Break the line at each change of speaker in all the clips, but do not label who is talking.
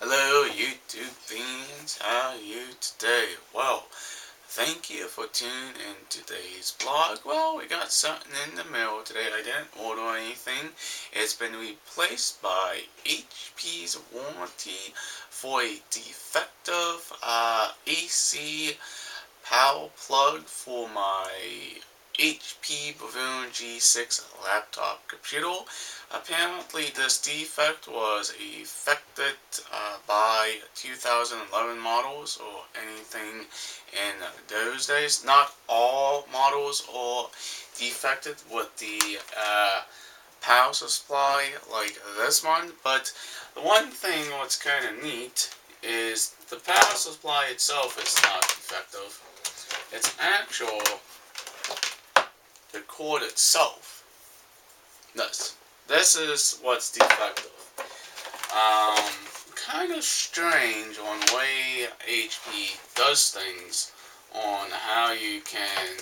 Hello YouTube fans, how are you today? Well, thank you for tuning in today's blog. Well, we got something in the mail today. I didn't order anything. It's been replaced by HP's warranty for a defective AC power plug for my HP Bavune G6 laptop computer. Apparently this defect was affected by 2011 models or anything in those days. Not all models are defected with the power supply like this one, but the one thing what's kind of neat is the power supply itself is not defective. It's actual the cord itself. This is what's defective. Kind of strange on the way HP does things on how you can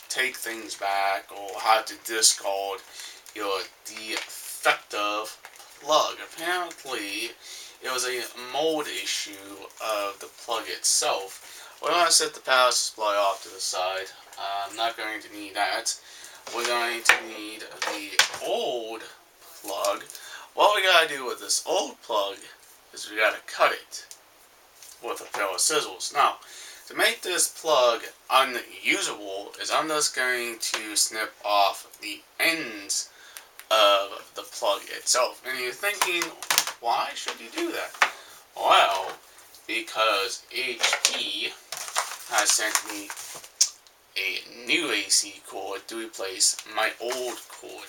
take things back or how to discard your defective plug. Apparently, it was a mold issue of the plug itself. We're going to set the power supply off to the side. I'm not going to need that. We're going to need the old plug. What we gotta do with this old plug is we gotta cut it with a pair of scissors. Now, to make this plug unusable is I'm just going to snip off the ends of the plug itself. And you're thinking, why should you do that? Well, because HP has sent me a new AC cord to replace my old cord.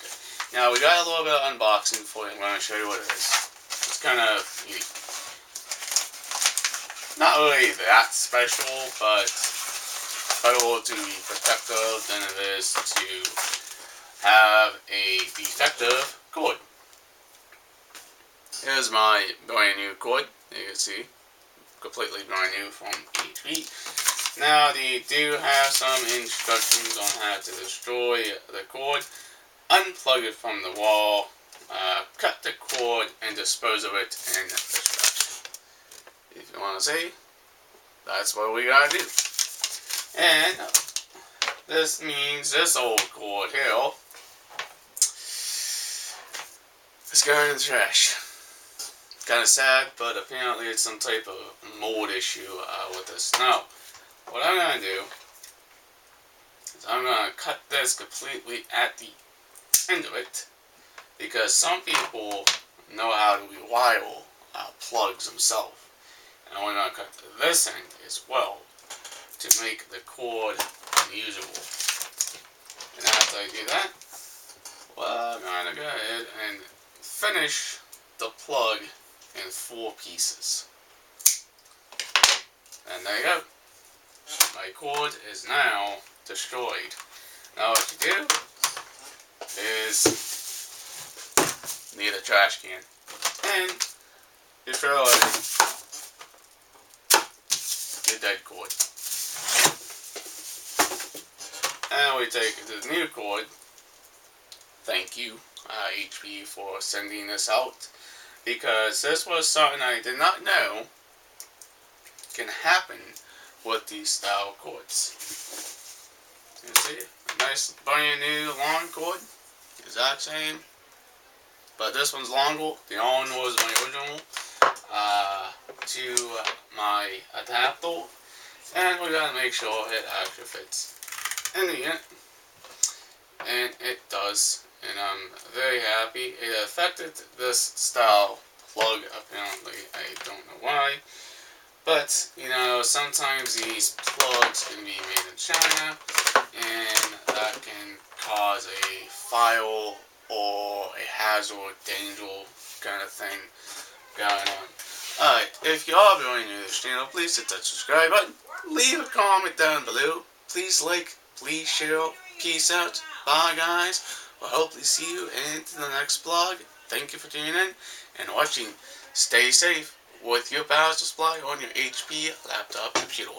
Now we got a little bit of unboxing for you. I'm going to show you what it is. It's kind of unique. Not really that special, but better to be protective than it is to have a defective cord. Here's my brand new cord. You can see, completely brand new from HP. Now they do have some instructions on how to destroy the cord. Unplug it from the wall, cut the cord, and dispose of it in the trash. If you want to see, that's what we gotta do. And this means this old cord here is going in the trash. Kind of sad, but apparently it's some type of mold issue with this. Now, what I'm going to do is I'm going to cut this completely at the end of it, because some people know how to rewire plugs themselves. And we're going to cut this end as well to make the cord unusable. And after I do that, well, I'm going to go ahead and finish the plug in 4 pieces. And there you go. My cord is now destroyed. Now what you do is need a trash can and you throw in your dead cord. And we take the new cord. Thank you HP for sending this out, because this was something I did not know can happen with these style cords. You see, a nice brand new long cord, exact same, but this one's longer. The other one was my original to my adapter, and we gotta make sure it actually fits in the unit, and it does, and I'm very happy. It affected this style plug apparently. I don't know why. But, you know, sometimes these plugs can be made in China, and that can cause a fire or a hazard, danger kind of thing going on. Alright, if you are very new to this channel, please hit that subscribe button. Leave a comment down below. Please like, please share. Peace out. Bye, guys. We'll hopefully see you into the next vlog. Thank you for tuning in and watching. Stay safe with your power supply on your HP laptop computer.